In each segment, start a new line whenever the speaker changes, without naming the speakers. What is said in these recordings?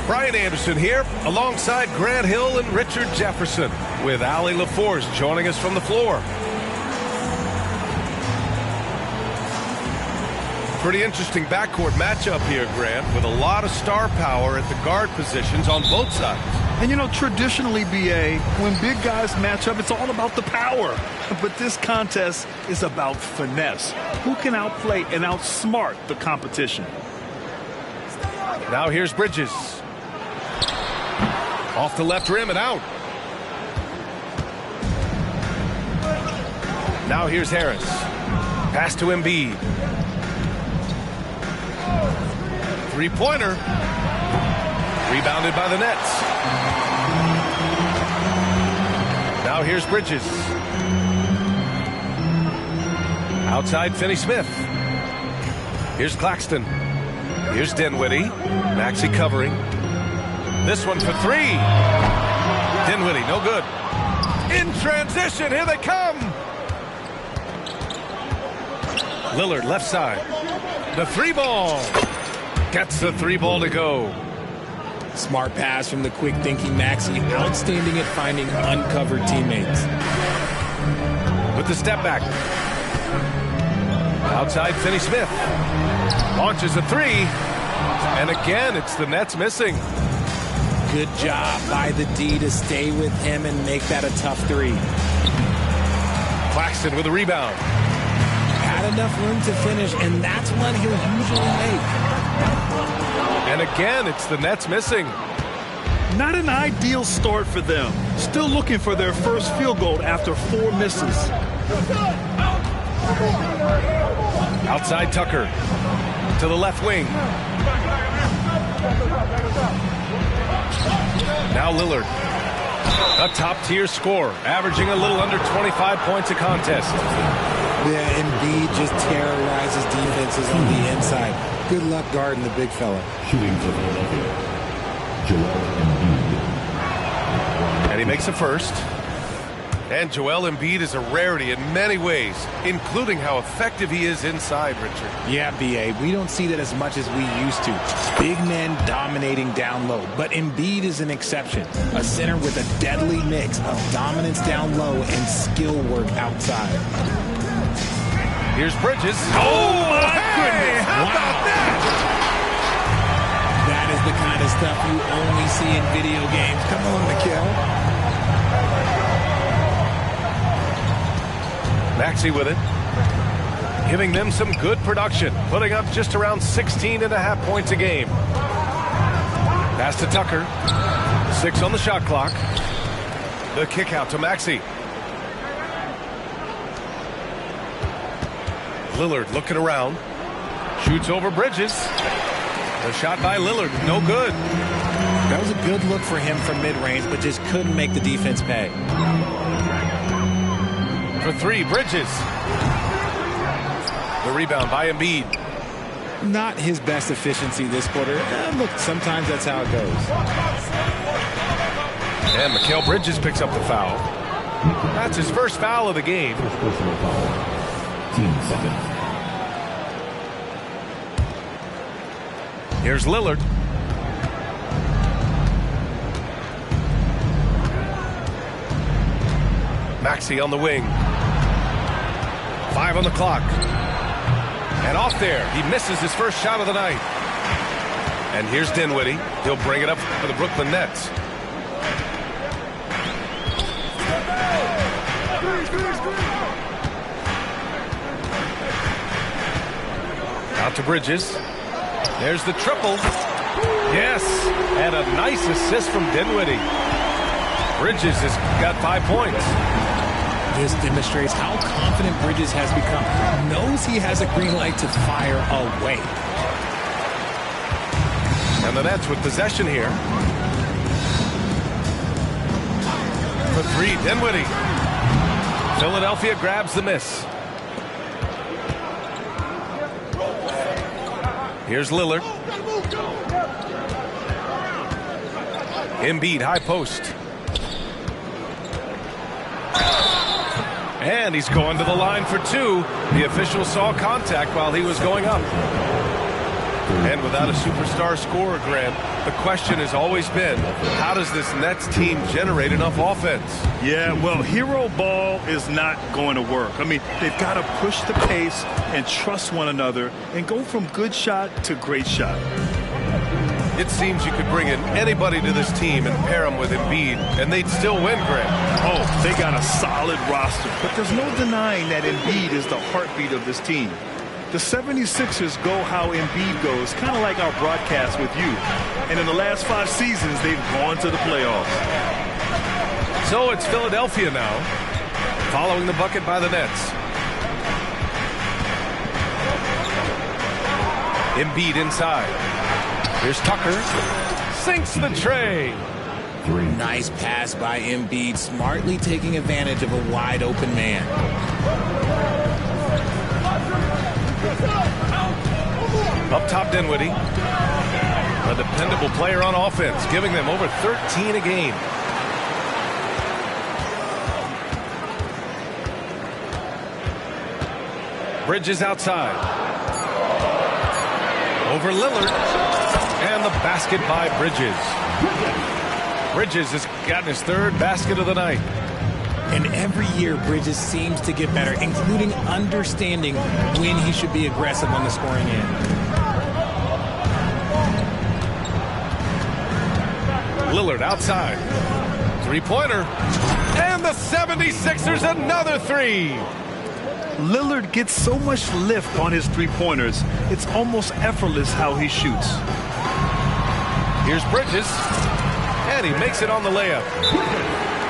Brian Anderson here, alongside Grant Hill and Richard Jefferson, with Allie LaForce joining us from the floor. Pretty interesting backcourt matchup here, Grant, with a lot of star power at the guard positions on both sides.
And, you know, traditionally, B.A., when big guys match up, it's all about the power. But this contest is about finesse. Who can outplay and outsmart the competition?
Now here's Bridges. Off the left rim and out. Now here's Harris. Pass to Embiid. Three-pointer. Rebounded by the Nets. Now here's Bridges. Outside Finney-Smith. Here's Claxton. Here's Dinwiddie. Maxey covering. This one for three. Dinwiddie, no good. In transition, here they come. Lillard, left side. The three ball. Gets the three ball to go.
Smart pass from the quick-thinking Maxey. Outstanding at finding uncovered teammates.
With the step back. Outside Finney-Smith. Launches a three. And again, it's the Nets missing.
Good job by the D to stay with him and make that a tough three.
Claxton with a rebound.
Had enough room to finish, and that's one he'll usually make.
And again, it's the Nets missing.
Not an ideal start for them. Still looking for their first field goal after 4 misses.
Outside Tucker. To the left wing. Now Lillard. A top-tier scorer, averaging a little under 25 points a contest.
Yeah, Embiid just terrorizes defenses on the inside. Good luck guarding the big fella.
Shooting for Philadelphia, Joel Embiid.
And he makes a first. And Joel Embiid is a rarity in many ways, including how effective he is inside, Richard.
Yeah, B.A., we don't see that as much as we used to. Big men dominating down low, but Embiid is an exception. A center with a deadly mix of dominance down low and skill work outside.
Here's Bridges. Oh, my goodness! How about that?
That is the kind of stuff you only see in video games. Come on, Mikal.
Maxey with it, giving them some good production, putting up just around 16.5 points a game. Pass to Tucker. 6 on the shot clock. The kick out to Maxey. Lillard looking around. Shoots over Bridges. The shot by Lillard, no good.
That was a good look for him from mid-range, but just couldn't make the defense pay.
For three, Bridges. The rebound by Embiid.
Not his best efficiency this quarter. Look, sometimes that's how it goes.
And Mikal Bridges picks up the foul. That's his first foul of the game.
First personal foul. Team seconds.
Here's Lillard. Maxey on the wing. 5 on the clock. And off there, he misses his first shot of the night. And here's Dinwiddie. He'll bring it up for the Brooklyn Nets. Out to Bridges. There's the triple. Yes, and a nice assist from Dinwiddie. Bridges has got 5 points.
This demonstrates how confident Bridges has become. Knows he has a green light to fire away.
And the Nets with possession here. For three, Dinwiddie. Philadelphia grabs the miss. Here's Lillard. Embiid, high post. And he's going to the line for two. The official saw contact while he was going up. And without a superstar scorer, Grant, the question has always been, how does this Nets team generate enough offense?
Yeah, well, hero ball is not going to work. I mean, they've got to push the pace and trust one another and go from good shot to great shot.
It seems you could bring in anybody to this team and pair them with Embiid, and they'd still win, Grant.
Oh, they got a solid roster, but there's no denying that Embiid is the heartbeat of this team. The 76ers go how Embiid goes, kind of like our broadcast with you. And in the last 5 seasons, they've gone to the playoffs.
So it's Philadelphia now, following the bucket by the Nets. Embiid inside. Here's Tucker. Sinks the tray.
Nice pass by Embiid, smartly taking advantage of a wide open man.
Up top, Dinwiddie. A dependable player on offense, giving them over 13 a game. Bridges outside. Over Lillard. And the basket by Bridges. Bridges has gotten his 3rd basket of the night.
And every year, Bridges seems to get better, including understanding when he should be aggressive on the scoring end.
Lillard outside. 3-pointer. And the 76ers another 3.
Lillard gets so much lift on his 3-pointers. It's almost effortless how he shoots.
Here's Bridges. And he makes it on the layup.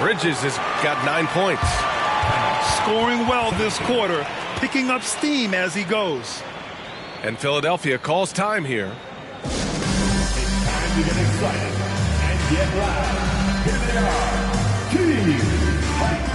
Bridges has got 9 points.
Scoring well this quarter, picking up steam as he goes.
And Philadelphia calls time here.
It's time to get excited and get loud. Here they are, Team Fight.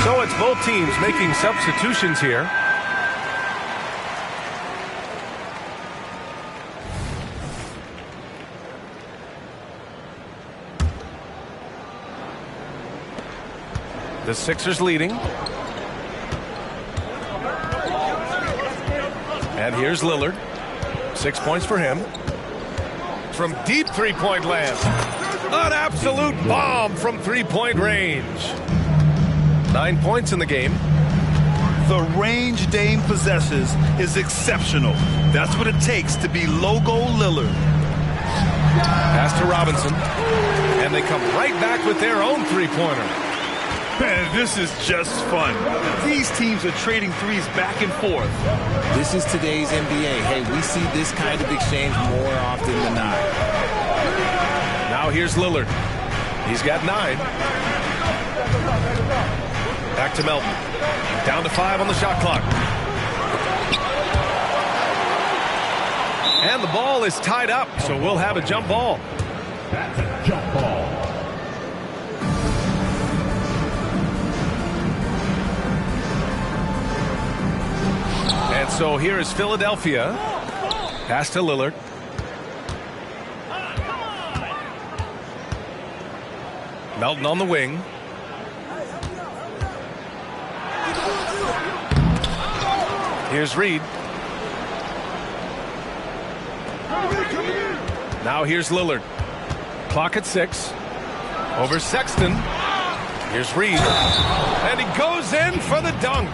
So it's both teams making substitutions here. The Sixers leading. And here's Lillard. 6 points for him. From deep 3-point land. An absolute bomb from 3-point range. 9 points in the game.
The range Dame possesses is exceptional. That's what it takes to be logo Lillard.
Pass to Robinson. And they come right back with their own 3-pointer.
Man, this is just fun. These teams are trading threes back and forth.
This is today's NBA. Hey, we see this kind of exchange more often than not.
Now here's Lillard. He's got 9. Back to Melton. Down to 5 on the shot clock. And the ball is tied up, so we'll have a jump ball.
That's a jump ball.
And so here is Philadelphia. Pass to Lillard. Melton on the wing. Here's Reed. Now here's Lillard. Clock at 6. Over Sexton. Here's Reed. And he goes in for the dunk.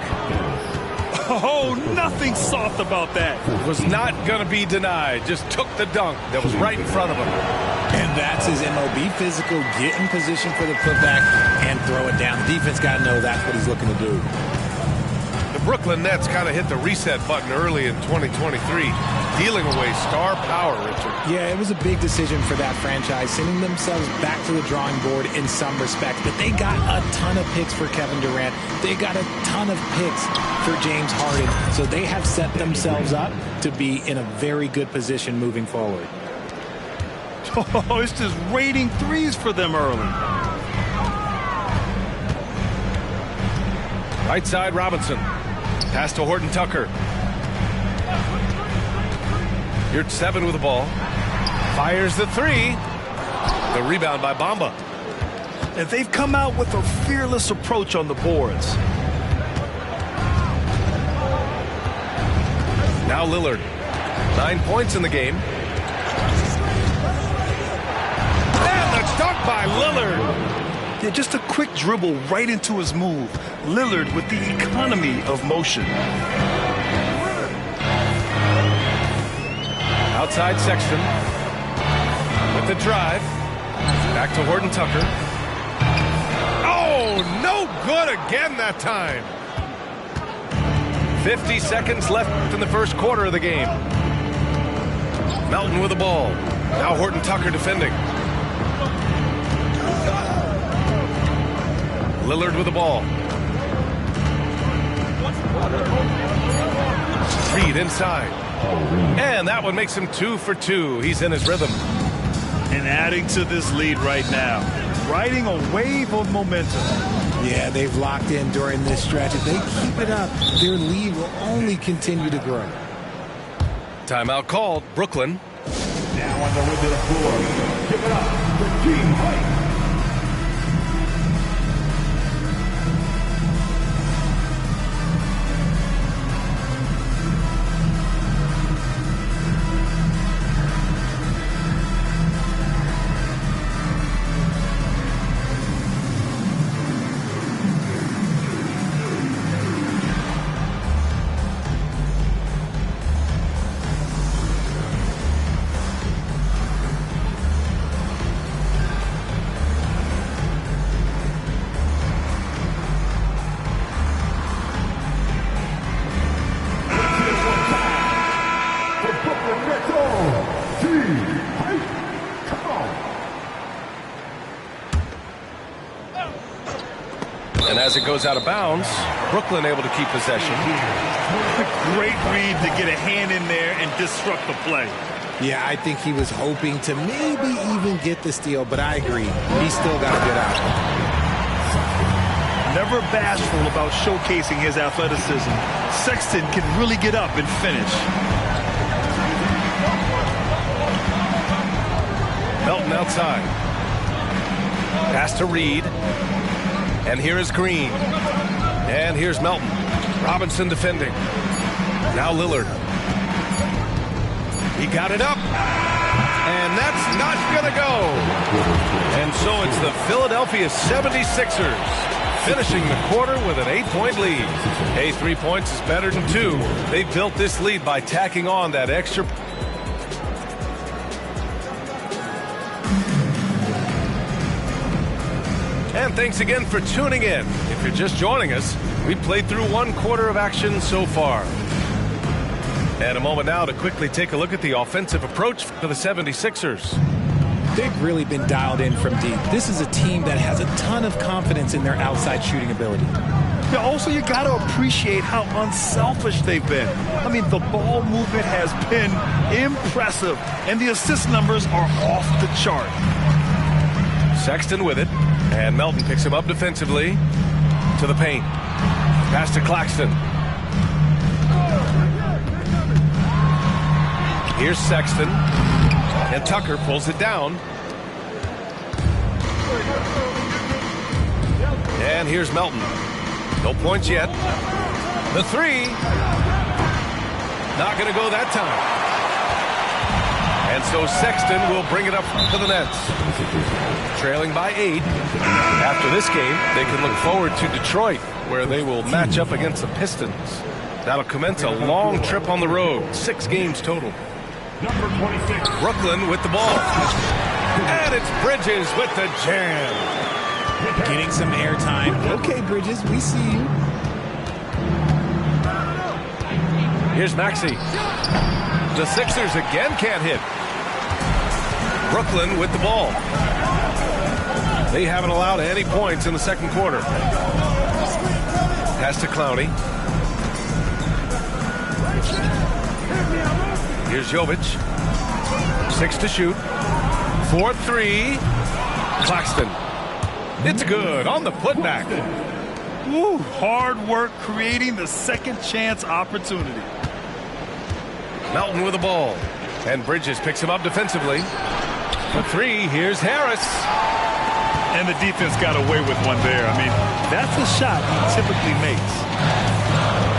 Oh, nothing soft about that.
Was not going to be denied. Just took the dunk that was right in front of him.
And that's his MO. Be physical, get in position for the putback, and throw it down. The defense got to know that's what he's looking to do.
The Brooklyn Nets kind of hit the reset button early in 2023, dealing away star power, Richard.
Yeah, it was a big decision for that franchise, sending themselves back to the drawing board in some respects. But they got a ton of picks for Kevin Durant. They got a ton of picks for James Harden. So they have set themselves up to be in a very good position moving forward.
Oh, it's just raining threes for them early.
Right side, Robinson. Pass to Horton Tucker. Here's 7 with the ball. Fires the 3. The rebound by Bamba.
And they've come out with a fearless approach on the boards.
Now Lillard. 9 points in the game. And the dunk by Lillard.
Yeah, just a quick dribble right into his move. Lillard with the economy of motion.
Outside Sexton. With the drive. Back to Horton Tucker. Oh, no good again that time. 50 seconds left in the first quarter of the game. Melton with the ball. Now Horton Tucker defending. Lillard with the ball. Reed inside. And that one makes him 2 for 2. He's in his rhythm.
And adding to this lead right now. Riding a wave of momentum.
Yeah, they've locked in during this stretch. If they keep it up, their lead will only continue to grow.
Timeout called. Brooklyn.
Now on the rim to the floor. Give it up for Team White.
And as it goes out of bounds, Brooklyn able to keep possession.
Great read to get a hand in there and disrupt the play.
Yeah, I think he was hoping to maybe even get the steal, but I agree. He still got to get out.
Never bashful about showcasing his athleticism. Sexton can really get up and finish.
Melton outside. Pass to Reed. And here is Green. And here's Melton. Robinson defending. Now Lillard. He got it up. And that's not going to go. And so it's the Philadelphia 76ers finishing the quarter with an 8-point lead. Hey, 3 points is better than 2. They built this lead by tacking on that extra. And thanks again for tuning in. If you're just joining us, we've played through 1 quarter of action so far. And a moment now to quickly take a look at the offensive approach for the 76ers.
They've really been dialed in from deep. This is a team that has a ton of confidence in their outside shooting ability.
Yeah, also, you got to appreciate how unselfish they've been. I mean, the ball movement has been impressive, and the assist numbers are off the chart.
Sexton with it, and Melton picks him up defensively to the paint. Pass to Claxton. Here's Sexton, and Tucker pulls it down. And here's Melton. No points yet. The three. Not going to go that time. And so Sexton will bring it up to the Nets. Trailing by 8. After this game, they can look forward to Detroit, where they will match up against the Pistons. That'll commence a long trip on the road. 6 games total.
Number 26.
Brooklyn with the ball. And it's Bridges with the jam.
Getting some airtime. Okay, Bridges, we see you.
Here's Maxey. The Sixers again can't hit. Brooklyn with the ball. They haven't allowed any points in the second quarter. Pass to Clowney. Here's Jovic. 6 to shoot. 4-3. Claxton. It's good on the putback.
Woo, hard work creating the second chance opportunity.
Melton with the ball. And Bridges picks him up defensively. For 3, here's Harris.
And the defense got away with one there. I mean, that's a shot he typically makes.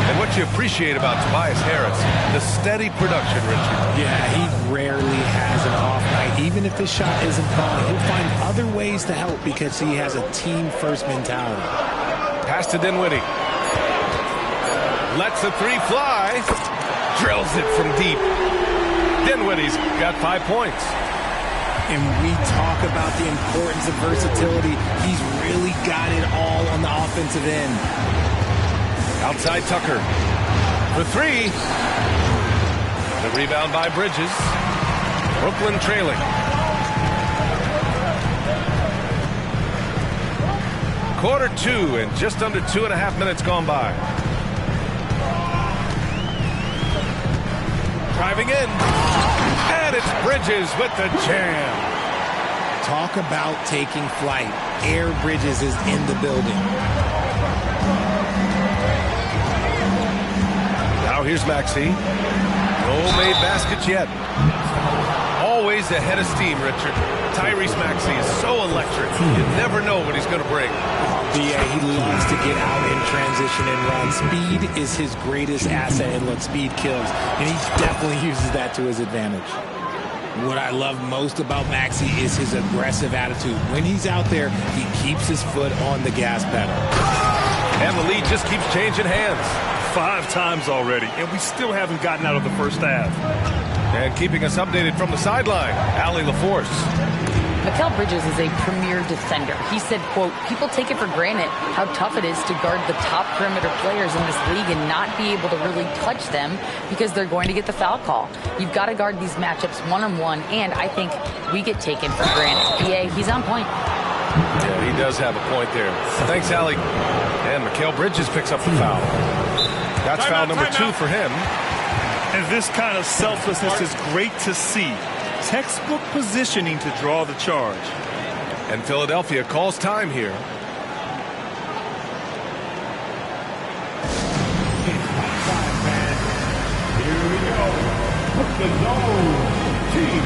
And what you appreciate about Tobias Harris, the steady production, Richard.
Yeah, he rarely has an off night. Even if the shot isn't falling, he'll find other ways to help because he has a team-first mentality.
Pass to Dinwiddie. Lets the 3 fly. Drills it from deep. Dinwiddie's got 5 points.
And we talk about the importance of versatility. He's really got it all on the offensive end.
Outside Tucker. For 3. The rebound by Bridges. Brooklyn trailing. Quarter 2 and just under 2.5 minutes gone by. Driving in. And it's Bridges with the jam.
Talk about taking flight. Air Bridges is in the building.
Now here's Maxey. No made baskets yet. Always ahead of steam, Richard. Tyrese Maxey is so electric. You never know what he's going to bring.
Yeah, he loves to get out in transition and run. Speed is his greatest asset, and look, speed kills. And he definitely uses that to his advantage. What I love most about Maxey is his aggressive attitude. When he's out there, he keeps his foot on the gas pedal.
And the lead just keeps changing hands.
5 times already, and we still haven't gotten out of the first half.
And keeping us updated from the sideline, Allie LaForce.
Mikal Bridges is a premier defender. He said, quote, people take it for granted how tough it is to guard the top perimeter players in this league and not be able to really touch them because they're going to get the foul call. You've got to guard these matchups one-on-one, and I think we get taken for granted. PA, he's on point.
Yeah, he does have a point there. Thanks, Allie. And Mikal Bridges picks up the foul. That's foul number 2 for him.
And this kind of selflessness is great to see. Textbook positioning to draw the charge.
And Philadelphia calls time here.
Here we go. Put the zone. Team.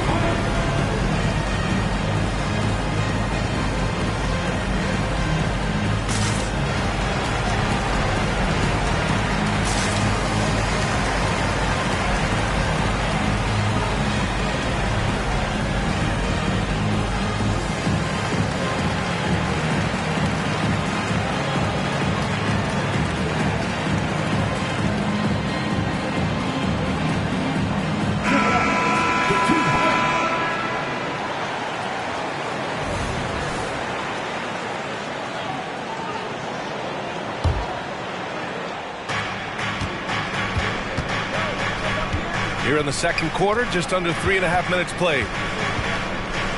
Here in the second quarter, just under 3.5 minutes played.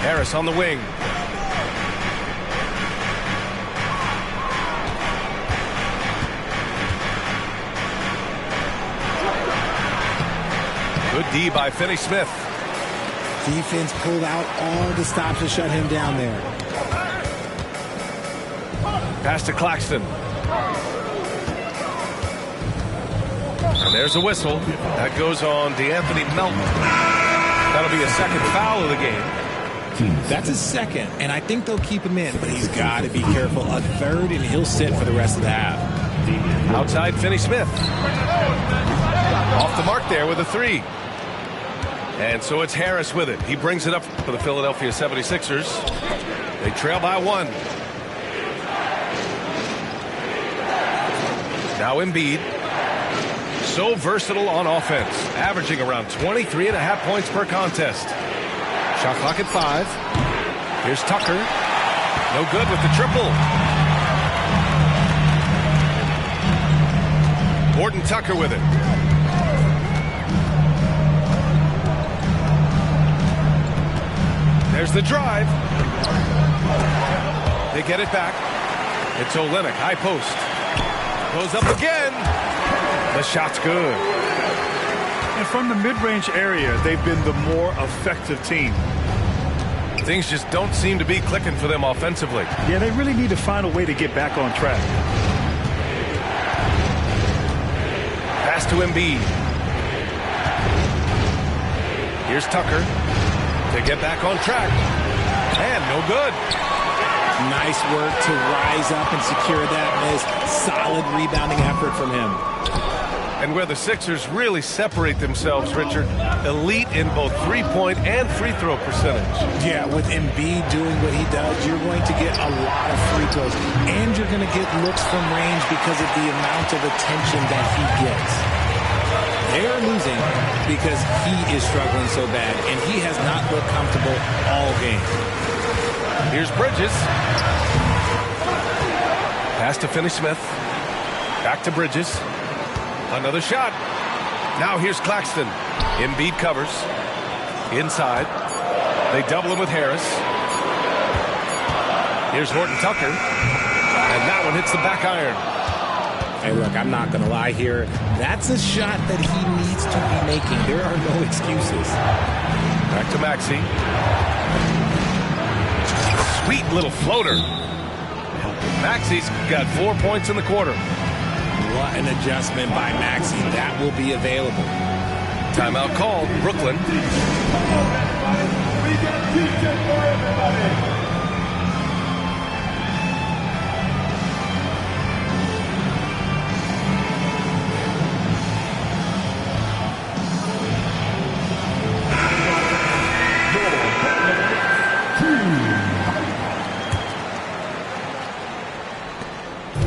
Harris on the wing. Good D by Finney-Smith.
Defense pulled out all the stops to shut him down there.
Pass to Claxton. And there's a whistle. That goes on DeAnthony Melton. That'll be a second foul of the game.
That's his second, and I think they'll keep him in, but he's got to be careful. A third, and he'll sit for the rest of the half.
Outside Finney-Smith. Off the mark there with a three. And so it's Harris with it. He brings it up for the Philadelphia 76ers. They trail by one. Now Embiid. So versatile on offense, averaging around 23.5 points per contest. Shot clock at 5. Here's Tucker. No good with the triple. Gordon Tucker with it. There's the drive. They get it back. It's Olynyk, high post. Goes up again. The shot's good.
And from the mid-range area, they've been the more effective team.
Things just don't seem to be clicking for them offensively.
Yeah, they really need to find a way to get back on track.
Pass to Embiid. Here's Tucker to get back on track. And no good.
Nice work to rise up and secure that miss. Solid rebounding effort from him.
And where the Sixers really separate themselves, Richard, elite in both three-point and free-throw percentage.
Yeah, with Embiid doing what he does, you're going to get a lot of free throws. And you're going to get looks from range because of the amount of attention that he gets. They are losing because he is struggling so bad, and he has not looked comfortable all game.
Here's Bridges. Pass to Finney-Smith. Back to Bridges. Another shot. Now here's Claxton. Embiid covers. Inside. They double him with Harris. Here's Horton Tucker. And that one hits the back iron.
Hey, look, I'm not going to lie here. That's a shot that he needs to be making. There are no excuses.
Back to Maxey. Sweet little floater. Maxey's got 4 points in the quarter.
What an adjustment by Maxey. That will be available.
Timeout called. Brooklyn.
We got pizza for everybody.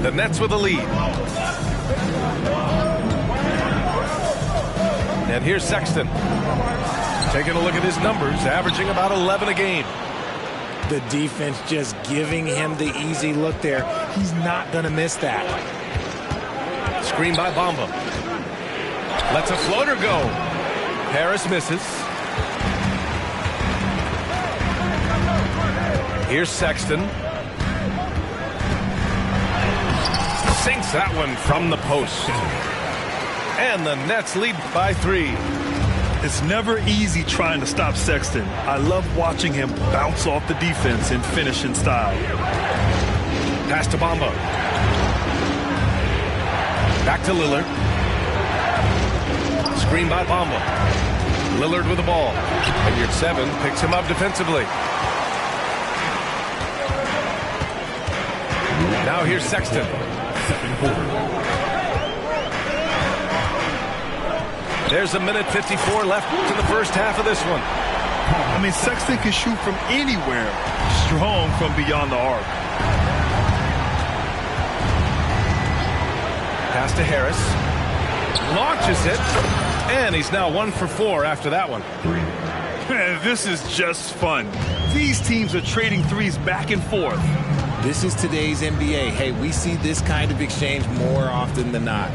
The Nets with a lead. And here's Sexton. Taking a look at his numbers, averaging about 11 a game.
The defense just giving him the easy look there. He's not going to miss that.
Screen by Bamba. Lets a floater go. Harris misses. Here's Sexton. Sinks that one from the post. And the Nets lead by 3.
It's never easy trying to stop Sexton. I love watching him bounce off the defense and finish in style.
Pass to Bamba. Back to Lillard. Screen by Bamba. Lillard with the ball. And your 7 picks him up defensively. Now here's Sexton. There's a minute 54 left in the first half of this one.
I mean, Sexton can shoot from anywhere. Strong from beyond the arc.
Pass to Harris. Launches it. And he's now 1 for 4 after that one.
Man, this is just fun. These teams are trading threes back and forth.
This is today's NBA. Hey, we see this kind of exchange more often than not.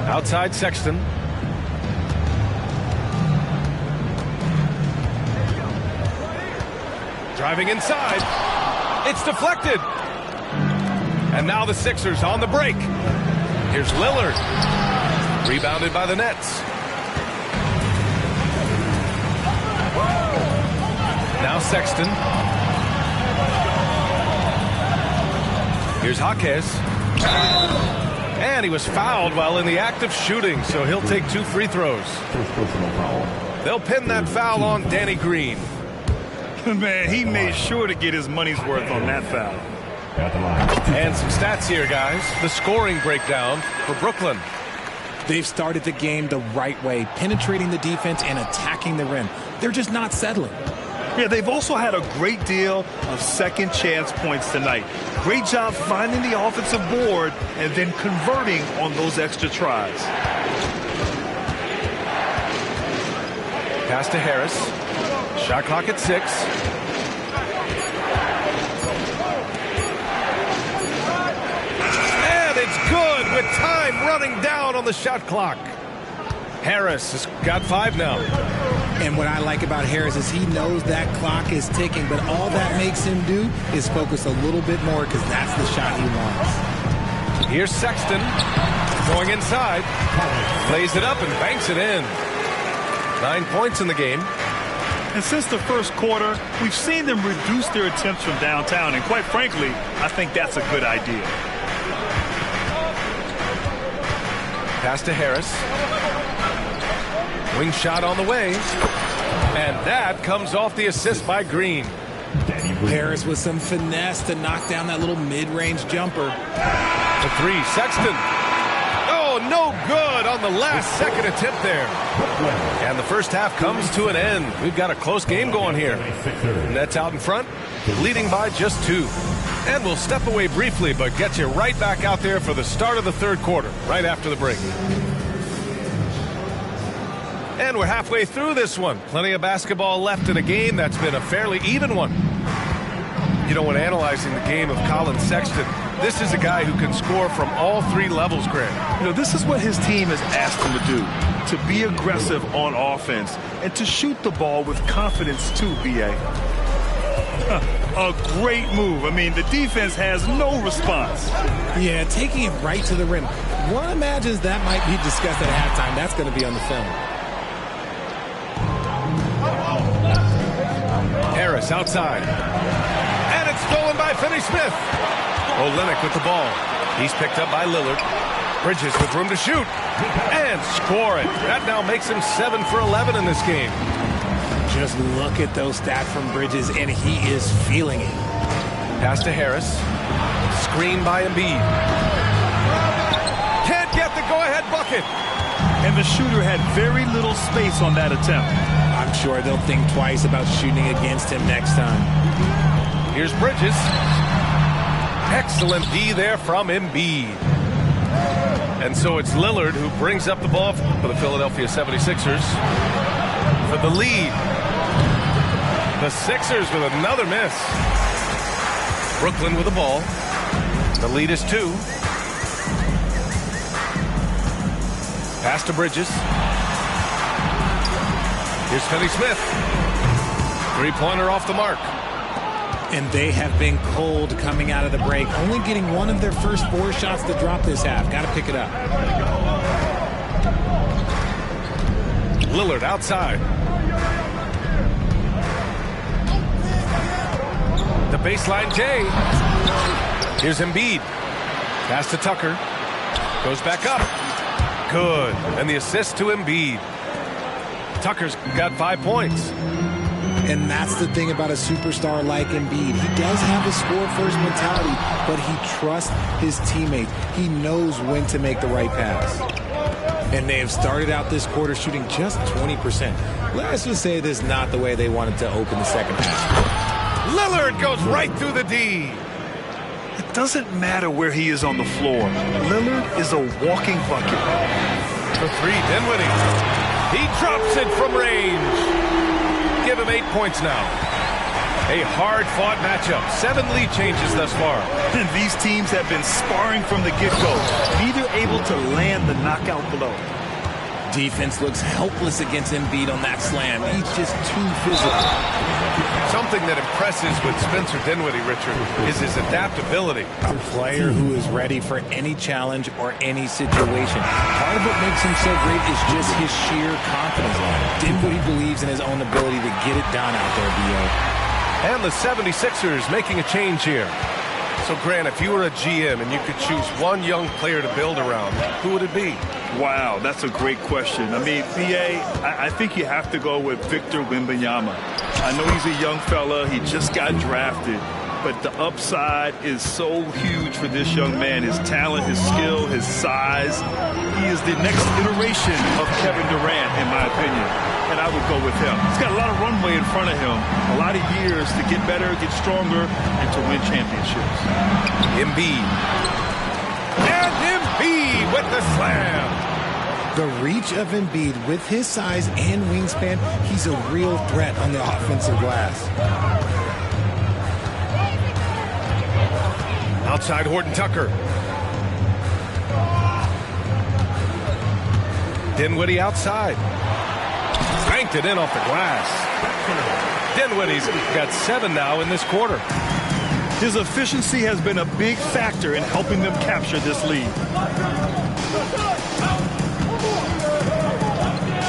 Outside Sexton. Driving inside. It's deflected. And now the Sixers on the break. Here's Lillard. Rebounded by the Nets. Now Sexton. Here's Jaquez. And he was fouled while in the act of shooting, so he'll take 2 free throws. They'll pin that foul on Danny Green.
Man, he made sure to get his money's worth on that foul.
And some stats here, guys. The scoring breakdown for Brooklyn.
They've started the game the right way, penetrating the defense and attacking the rim. They're just not settling.
Yeah, they've also had a great deal of second chance points tonight. Great job finding the offensive board and then converting on those extra tries.
Pass to Harris. Shot clock at 6. And it's good with time running down on the shot clock. Harris has got 5 now.
And what I like about Harris is he knows that clock is ticking, but all that makes him do is focus a little bit more because that's the shot he wants.
Here's Sexton going inside. Lays it up and banks it in. 9 points in the game.
And since the first quarter, we've seen them reduce their attempts from downtown. And quite frankly, I think that's a good idea.
Pass to Harris. Wing shot on the way. And that comes off the assist by Green.
Harris with some finesse to knock down that little mid-range jumper.
The 3, Sexton. Oh, no good on the last second attempt there. And the first half comes to an end. We've got a close game going here. Nets out in front, leading by just 2. And we'll step away briefly, but get you right back out there for the start of the third quarter, right after the break. And we're halfway through this one. Plenty of basketball left in a game that's been a fairly even one. You know, when analyzing the game of Colin Sexton, this is a guy who can score from all 3 levels, Grant.
You know, this is what his team has asked him to do, to be aggressive on offense and to shoot the ball with confidence too, B.A. A great move. I mean, the defense has no response.
Yeah, taking it right to the rim. One imagines that might be discussed at halftime. That's going to be on the film.
Harris outside. And it's stolen by Finney-Smith. Olynyk with the ball. He's picked up by Lillard. Bridges with room to shoot. And score it. That now makes him 7 for 11 in this game.
Just look at those stats from Bridges, and he is feeling it.
Pass to Harris. Screen by Embiid. Can't get the go-ahead bucket.
And the shooter had very little space on that attempt.
I'm sure they'll think twice about shooting against him next time.
Here's Bridges. Excellent D there from Embiid. And so it's Lillard who brings up the ball for the Philadelphia 76ers for the lead. The Sixers with another miss. Brooklyn with the ball. The lead is 2. Pass to Bridges. Here's Finney-Smith. 3-pointer off the mark.
And they have been cold coming out of the break, only getting one of their first 4 shots to drop this half. Got to pick it up.
Lillard outside. The baseline J. Here's Embiid. Pass to Tucker. Goes back up. Good. And the assist to Embiid. Tucker's got 5 points.
And that's the thing about a superstar like Embiid. He does have a score-first mentality, but he trusts his teammates. He knows when to make the right pass. And they have started out this quarter shooting just 20%. Let's just say this is not the way they wanted to open the second half.
Lillard goes right through the D.
It doesn't matter where he is on the floor. Lillard is a walking bucket.
For 3, Dinwiddie. He drops it from range. Give him 8 points now. A hard-fought matchup. 7 lead changes thus far.
And these teams have been sparring from the get-go. Neither able to land the knockout blow.
Defense looks helpless against Embiid on that slam. He's just too physical.
Something that impresses with Spencer Dinwiddie, Richard, is his adaptability.
A player who is ready for any challenge or any situation. Part of what makes him so great is just his sheer confidence. Dinwiddie believes in his own ability to get it done out there, B.O.
And the 76ers making a change here. So, Grant, if you were a GM and you could choose one young player to build around, who would it be?
Wow, that's a great question. I mean, B.A., I think you have to go with Victor Wembanyama. I know he's a young fella. He just got drafted. But the upside is so huge for this young man. His talent, his skill, his size. He is the next iteration of Kevin Durant, in my opinion. And I would go with him. He's got a lot of runway in front of him. A lot of years to get better, get stronger, and to win championships.
Embiid. And Embiid with the slam.
The reach of Embiid with his size and wingspan, he's a real threat on the offensive glass.
Outside Horton Tucker. Dinwiddie outside. Banked it in off the glass. Dinwiddie's got 7 now in this quarter.
His efficiency has been a big factor in helping them capture this lead.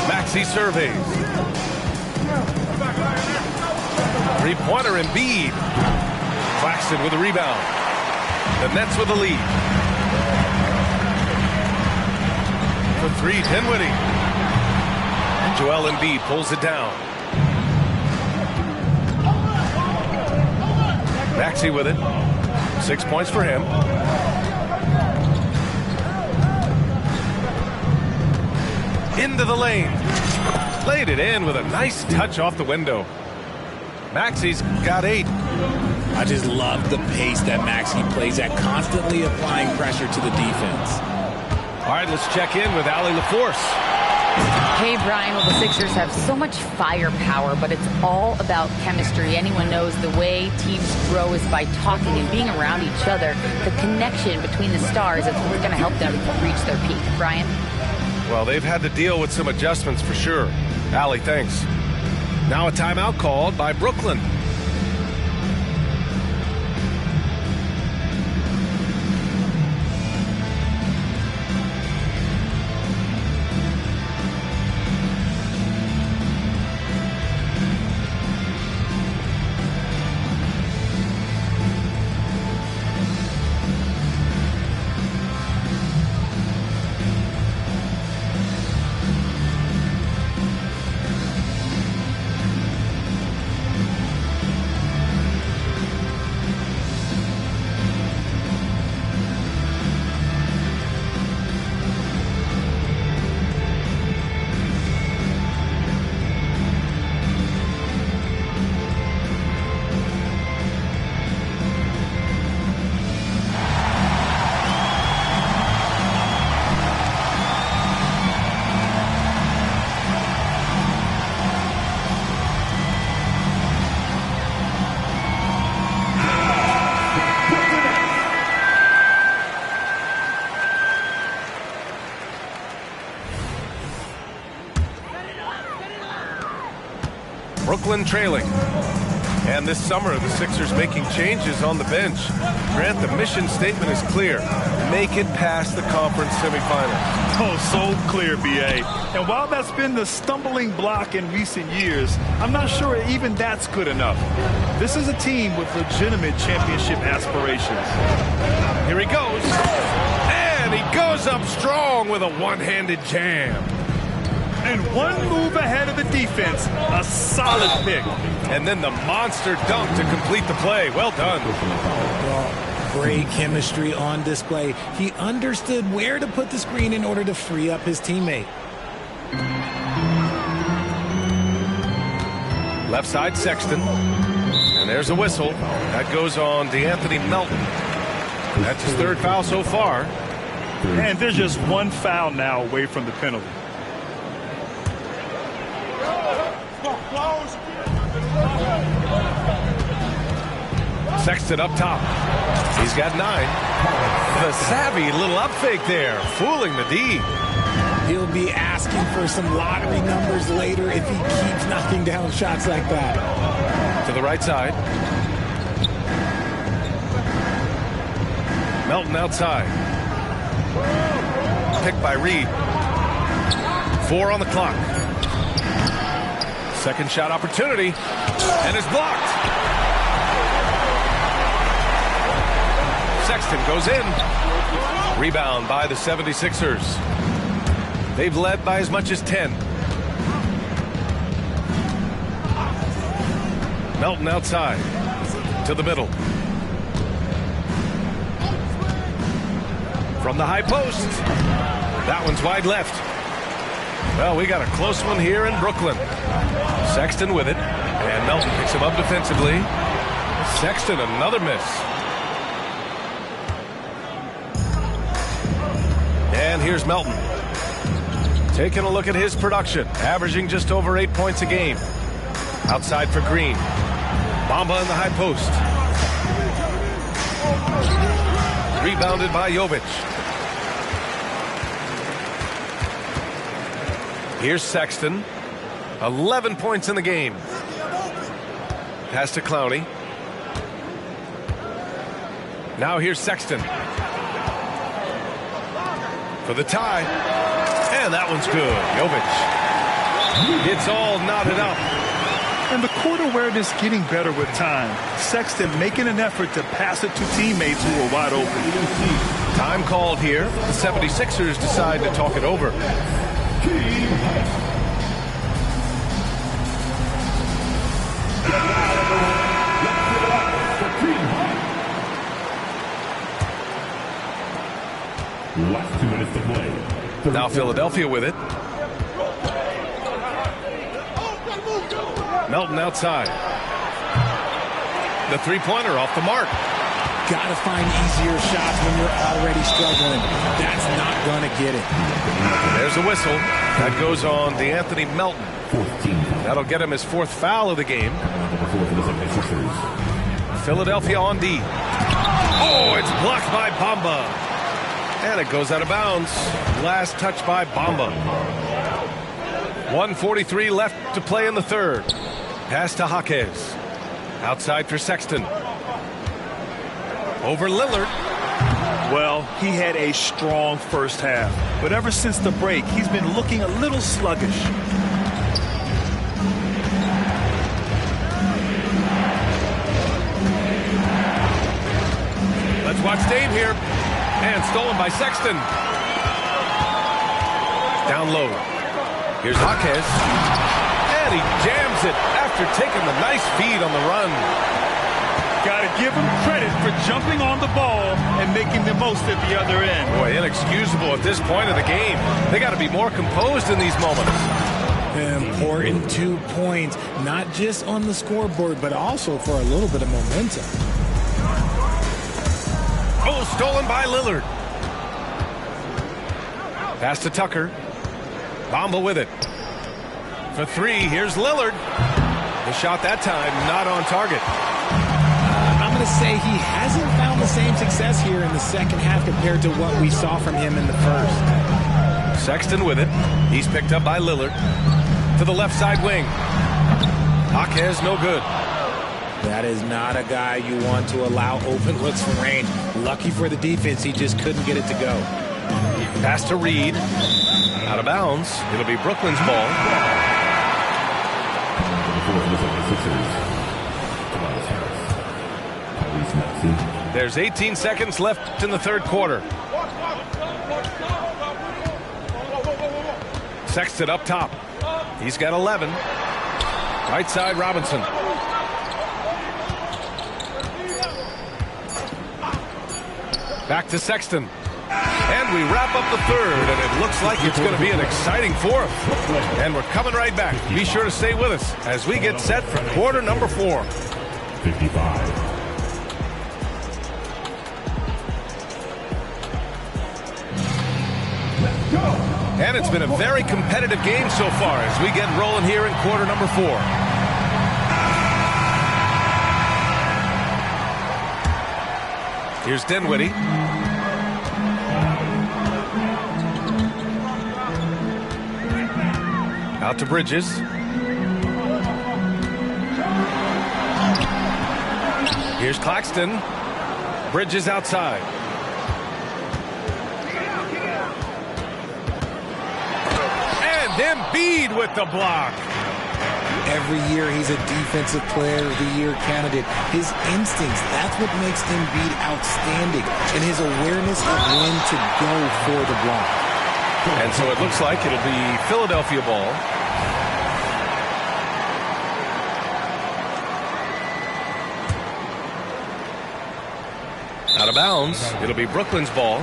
Maxey surveys. Three-pointer Embiid. Claxton with a rebound. The Nets with the lead. For 3, Dinwiddie. And Joel Embiid pulls it down. Maxey with it. 6 points for him. Into the lane. Laid it in with a nice touch off the window. Maxey's got 8.
I just love the pace that Maxey plays at, constantly applying pressure to the defense.
All right, let's check in with Allie LaForce.
Hey, Brian, well, the Sixers have so much firepower, but it's all about chemistry. Anyone knows the way teams grow is by talking and being around each other. The connection between the stars is what's going to help them reach their peak. Brian?
Well, they've had to deal with some adjustments for sure. Allie, thanks. Now a timeout called by Brooklyn. Brooklyn trailing. And this summer, the Sixers making changes on the bench. Grant, the mission statement is clear. Make it past the conference semifinals.
Oh, so clear, B.A. And while that's been the stumbling block in recent years, I'm not sure even that's good enough. This is a team with legitimate championship aspirations.
Here he goes. And he goes up strong with a one-handed jam.
And one move ahead of the defense, a solid pick.
And then the monster dunk to complete the play. Well done.
Well, great chemistry on display. He understood where to put the screen in order to free up his teammate.
Left side, Sexton. And there's a whistle. That goes on DeAnthony Melton. That's his 3rd foul so far.
And there's just one foul now away from the penalty.
Sexton up top. He's got 9. The savvy little up fake there, fooling the D.
He'll be asking for some lottery numbers later if he keeps knocking down shots like that.
To the right side. Melton outside. Picked by Reed. 4 on the clock. Second shot opportunity. And is blocked. Sexton goes in. Rebound by the 76ers. They've led by as much as 10. Melton outside. To the middle. From the high post. That one's wide left. Well, we got a close one here in Brooklyn. Sexton with it. And Melton picks him up defensively. Sexton, another miss. And here's Melton. Taking a look at his production. Averaging just over 8 points a game. Outside for Green. Bamba in the high post. Rebounded by Jovic. Here's Sexton. 11 points in the game. Pass to Clowney. Now here's Sexton. For the tie. And that one's good. Jovic. It's all knotted up.
And the court awareness getting better with time. Sexton making an effort to pass it to teammates who are wide open.
Time called here. The 76ers decide to talk it over.
Last 2 minutes to play.
Now Philadelphia with it. Melton outside. The three-pointer off the mark.
Gotta find easier shots when you're already struggling. That's not gonna get it.
There's a whistle. That goes on DeAnthony Melton.
14.
That'll get him his 4th foul of the game. Philadelphia on D. Oh, it's blocked by Bamba. And it goes out of bounds. Last touch by Bamba. 1:43 left to play in the third. Pass to Jaquez. Outside for Sexton. Over Lillard.
Well, he had a strong first half. But ever since the break, he's been looking a little sluggish.
Let's watch Dave here. And stolen by Sexton. Down low. Here's Jaquez. And he jams it after taking the nice feed on the run.
Got to give him credit for jumping on the ball and making the most at the other end.
Boy, inexcusable at this point of the game. They got to be more composed in these moments.
Important 2 points, not just on the scoreboard, but also for a little bit of momentum.
Oh, stolen by Lillard. Pass to Tucker. Bamba with it. For 3, here's Lillard. The shot that time, not on target.
I'm going to say he hasn't found the same success here in the second half compared to what we saw from him in the first.
Sexton with it. He's picked up by Lillard. To the left side wing. Jaquez, no good.
That is not a guy you want to allow open looks from range. Lucky for the defense, he just couldn't get it to go.
Pass to Reed. Out of bounds. It'll be Brooklyn's ball. There's 18 seconds left in the third quarter. Sexton up top. He's got 11. Right side, Robinson. Back to Sexton. And we wrap up the third, and it looks like it's going to be an exciting fourth. And we're coming right back. Be sure to stay with us as we get set for quarter number 4.
55.
And it's been a very competitive game so far as we get rolling here in quarter number 4. Here's Dinwiddie. Out to Bridges. Here's Claxton. Bridges outside. And Embiid with the block.
Every year he's a Defensive Player of the Year candidate. His instincts, that's what makes Embiid outstanding. And his awareness of when to go for the block.
And so it looks like it'll be Philadelphia ball. Out of bounds. It'll be Brooklyn's ball.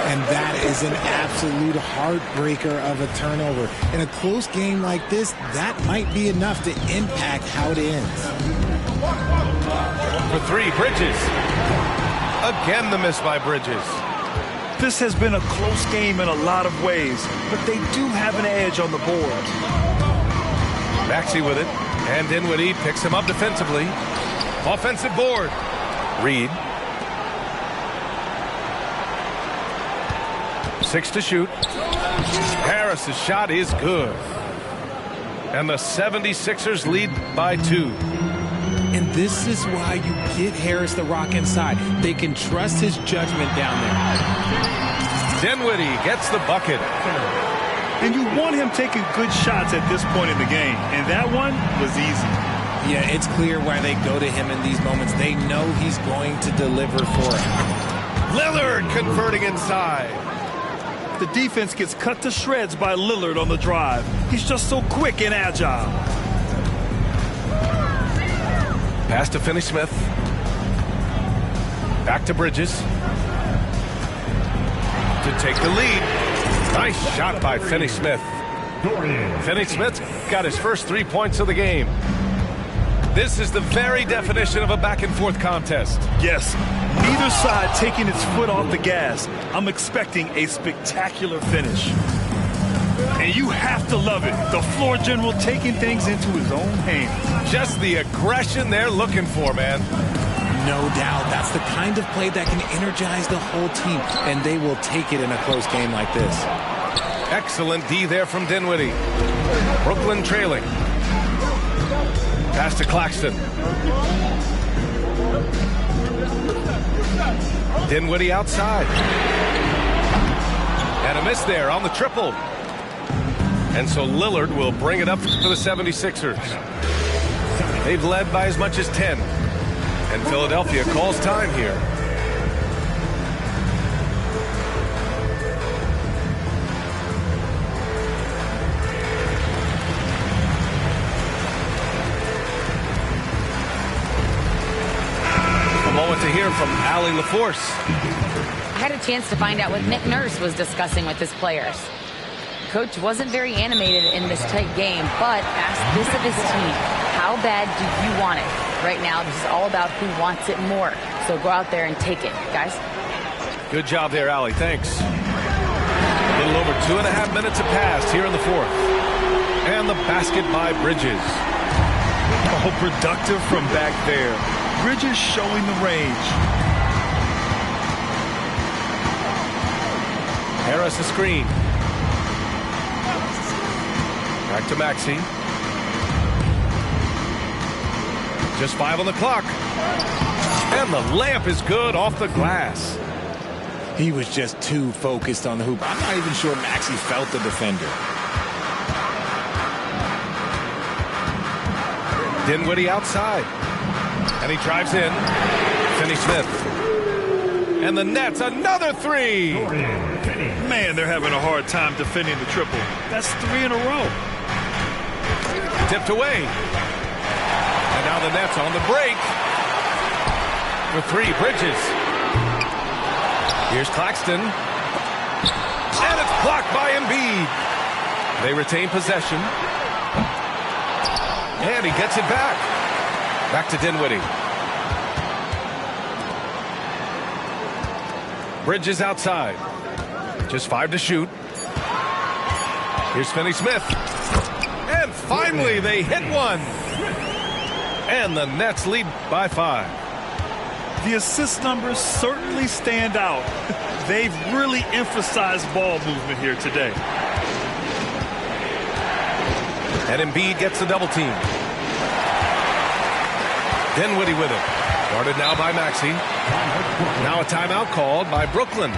And that is an absolute heartbreaker of a turnover. In a close game like this, that might be enough to impact how it ends.
For three, Bridges. Again, the miss by Bridges.
This has been a close game in a lot of ways, but they do have an edge on the board.
Maxey with it. And Dinwiddie picks him up defensively. Offensive board. Reed. 6 to shoot. Harris's shot is good. And the 76ers lead by 2.
And this is why you get Harris the rock inside. They can trust his judgment down there.
Dinwiddie gets the bucket.
And you want him taking good shots at this point in the game. And that one was easy.
Yeah, it's clear why they go to him in these moments. They know he's going to deliver for him.
Lillard converting inside.
The defense gets cut to shreds by Lillard on the drive. He's just so quick and agile.
Pass to Finney-Smith. Back to Bridges. To take the lead. Nice shot by Finney-Smith. Finney-Smith got his first 3 points of the game. This is the very definition of a back-and-forth contest.
Yes, neither side taking its foot off the gas. I'm expecting a spectacular finish. And you have to love it. The floor general taking things into his own hands.
Just the aggression they're looking for, man.
No doubt. That's the kind of play that can energize the whole team, and they will take it in a close game like this.
Excellent D there from Dinwiddie. Brooklyn trailing. Pass to Claxton. Dinwiddie outside. And a miss there on the triple. And so Lillard will bring it up for the 76ers. They've led by as much as 10. And Philadelphia calls time here. To hear from Allie LaForce.
I had a chance to find out what Nick Nurse was discussing with his players. Coach wasn't very animated in this tight game, but asked this of his team: how bad do you want it? Right now, this is all about who wants it more. So go out there and take it, guys.
Good job there, Allie. Thanks. A little over 2.5 minutes have passed here in the fourth. And the basket by Bridges.
Oh, productive from back there. Bridges showing the range.
Harris a screen. Back to Maxey. Just 5 on the clock. And the layup is good off the glass.
He was just too focused on the hoop. I'm not even sure Maxey felt the defender.
Dinwiddie outside. And he drives in. Finney-Smith. And the Nets, another 3.
Man, they're having a hard time defending the triple. That's 3 in a row.
Tipped away. And now the Nets on the break. For 3, Bridges. Here's Claxton. And it's blocked by Embiid. They retain possession. And he gets it back. Back to Dinwiddie. Bridges outside. Just 5 to shoot. Here's Finney-Smith. And finally, they hit one. And the Nets lead by 5.
The assist numbers certainly stand out. They've really emphasized ball movement here today.
And Embiid gets the double team. Dinwiddie with it. Guarded now by Maxey. Now a timeout called by Brooklyn.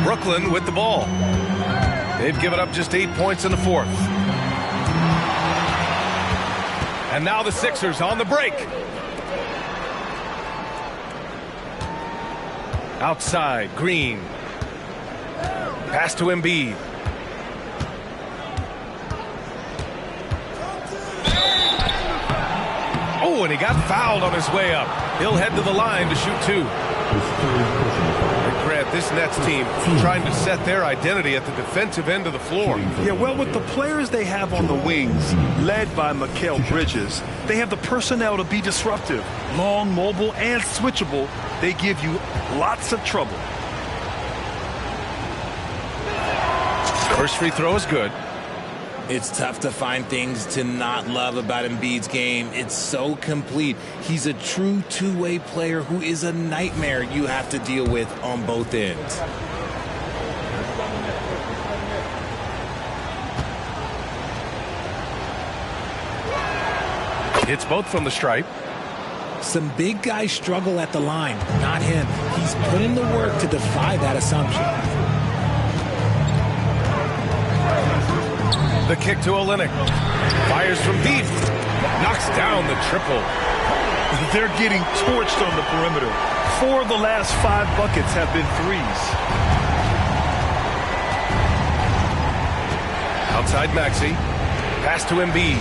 Brooklyn with the ball. They've given up just 8 points in the fourth. And now the Sixers on the break. Outside, Green. Pass to Embiid. Oh, and he got fouled on his way up. He'll head to the line to shoot two. Grant, this Nets team trying to set their identity at the defensive end of the floor.
Yeah, well, with the players they have on the wings, led by Mikal Bridges, they have the personnel to be disruptive. Long, mobile, and switchable. They give you lots of trouble.
First free throw is good.
It's tough to find things to not love about Embiid's game. It's so complete. He's a true two-way player who is a nightmare you have to deal with on both ends.
It's both from the stripe.
Some big guys struggle at the line, not him. He's put in the work to defy that assumption.
The kick to Olynyk. Fires from deep. Knocks down the triple.
They're getting torched on the perimeter. 4 of the last 5 buckets have been threes.
Outside Maxey. Pass to Embiid.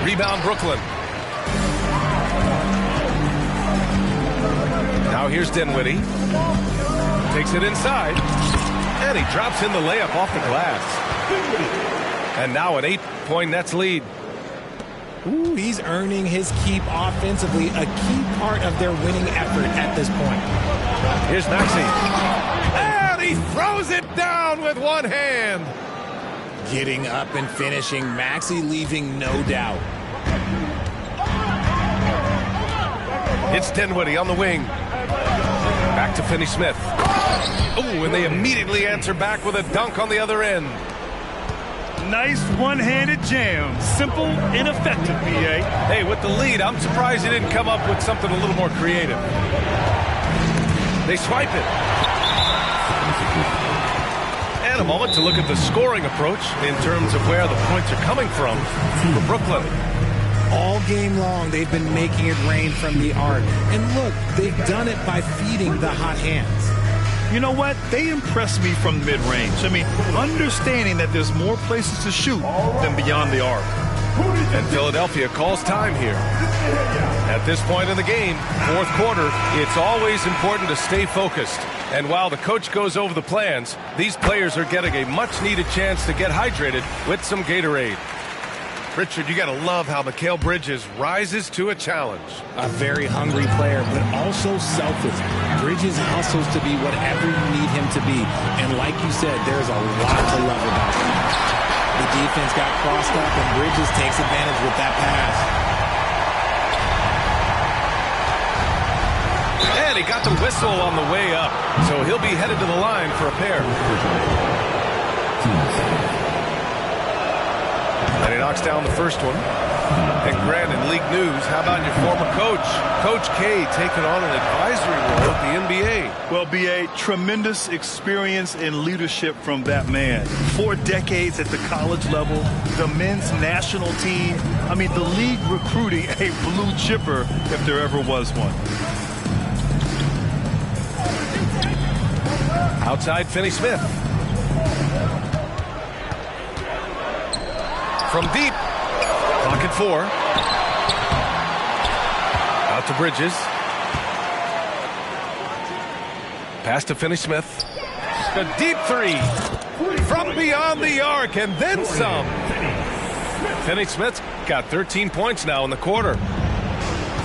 Rebound Brooklyn. Now here's Dinwiddie. Takes it inside. And he drops in the layup off the glass. And now an 8-point Nets lead.
Ooh, he's earning his keep offensively, a key part of their winning effort at this point.
Here's Maxey. And he throws it down with one hand.
Getting up and finishing, Maxey leaving no doubt.
It's Dinwiddie on the wing. Back to Finney-Smith. Oh, and they immediately answer back with a dunk on the other end.
Nice one-handed jam. Simple and effective, B.A.
Hey, with the lead, I'm surprised he didn't come up with something a little more creative. They swipe it. And a moment to look at the scoring approach in terms of where the points are coming from for Brooklyn.
All game long, they've been making it rain from the arc. And look, they've done it by feeding the hot hands.
You know what? They impress me from mid-range. I mean, understanding that there's more places to shoot than beyond the arc.
And Philadelphia calls time here. At this point in the game, fourth quarter, it's always important to stay focused. And while the coach goes over the plans, these players are getting a much-needed chance to get hydrated with some Gatorade. Richard, you got to love how Mikal Bridges rises to a challenge.
A very hungry player, but also selfless. Bridges hustles to be whatever you need him to be. And like you said, there's a lot to love about him. The defense got crossed up, and Bridges takes advantage with that pass.
And he got the whistle on the way up, so he'll be headed to the line for a pair. And he knocks down the first one. And Grant, in league news, how about your former coach? Coach K taking on an advisory role at the NBA.
Well, B.A., tremendous experience and leadership from that man. 4 decades at the college level, the men's national team. I mean, the league recruiting a blue chipper if there ever was one.
Outside, Finney-Smith. From deep. Clock at 4. Out to Bridges. Pass to Finney-Smith. A deep 3 from beyond the arc, and then some. Finney-Smith's got 13 points now in the quarter.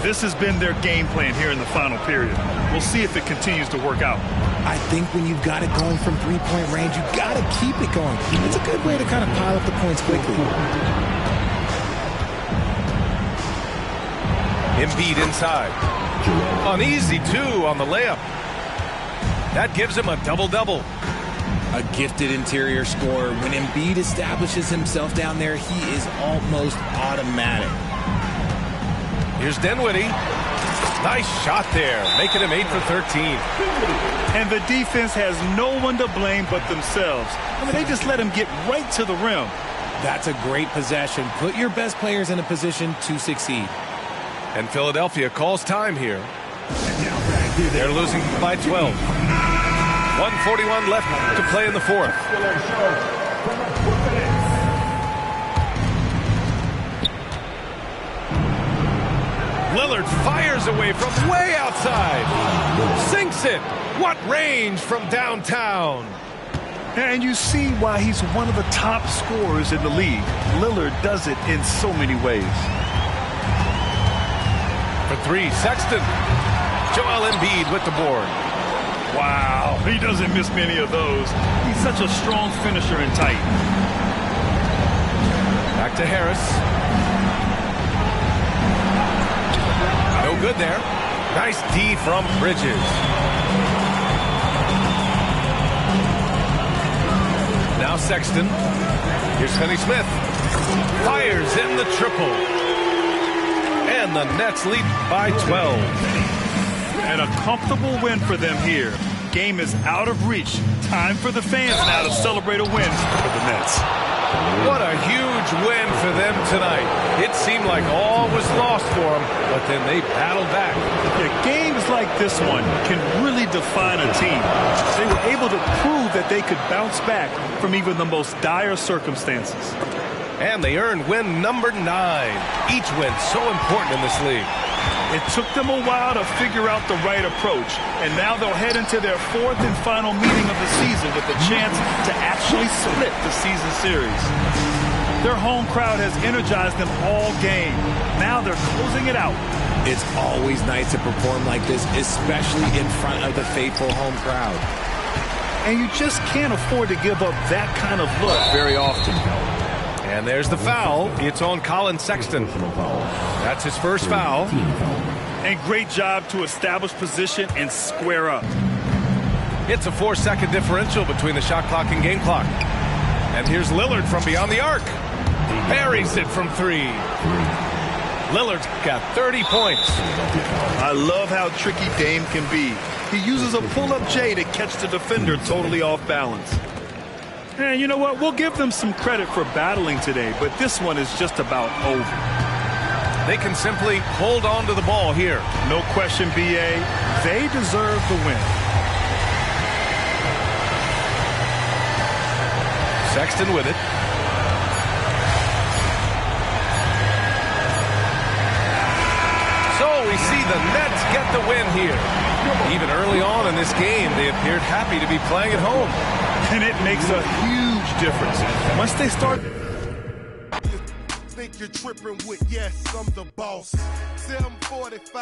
This has been their game plan here in the final period. We'll see if it continues to work out.
I think when you've got it going from three-point range, you've got to keep it going. It's a good way to kind of pile up the points quickly.
Embiid inside. An easy 2 on the layup. That gives him a double-double.
A gifted interior scorer. When Embiid establishes himself down there, he is almost automatic.
Here's Dinwiddie. Nice shot there, making him 8 for 13.
And the defense has no one to blame but themselves. I mean, they just let him get right to the rim.
That's a great possession. Put your best players in a position to succeed.
And Philadelphia calls time here. They're losing by 12. 1:41 left to play in the fourth. Lillard fires away from way outside. Sinks it. What range from downtown.
And you see why he's one of the top scorers in the league. Lillard does it in so many ways.
For 3, Sexton. Joel Embiid with the board.
Wow, he doesn't miss many of those. He's such a strong finisher and tight.
Back to Harris. No good there. Nice D from Bridges. Now Sexton. Here's Finney-Smith. Fires in the triple. And the Nets lead by 12.
And a comfortable win for them here. Game is out of reach. Time for the fans now to celebrate a win for the Nets.
What a huge win for them tonight. It seemed like all was lost for them, but then they battled back.
Yeah, games like this one can really define a team. They were able to prove that they could bounce back from even the most dire circumstances.
And they earned win number 9. Each win so important in this league.
It took them a while to figure out the right approach, and now they'll head into their 4th and final meeting of the season with a chance to actually split the season series. Their home crowd has energized them all game. Now they're closing it out.
It's always nice to perform like this, especially in front of the faithful home crowd.
And you just can't afford to give up that kind of look very often.
And there's the foul. It's on Colin Sexton. That's his first foul.
And great job to establish position and square up.
It's a 4-second differential between the shot clock and game clock. And here's Lillard from beyond the arc. Buries it from 3. Lillard's got 30 points.
I love how tricky Dame can be. He uses a pull-up J to catch the defender totally off balance. And you know what? We'll give them some credit for battling today, but this one is just about over.
They can simply hold on to the ball here.
No question, B.A. They deserve the win.
Sexton with it. So we see the Nets get the win here. Even early on in this game, they appeared happy to be playing at home.
And it makes a huge difference. Once they start...
Think you're tripping with, yes, I'm the boss. 745.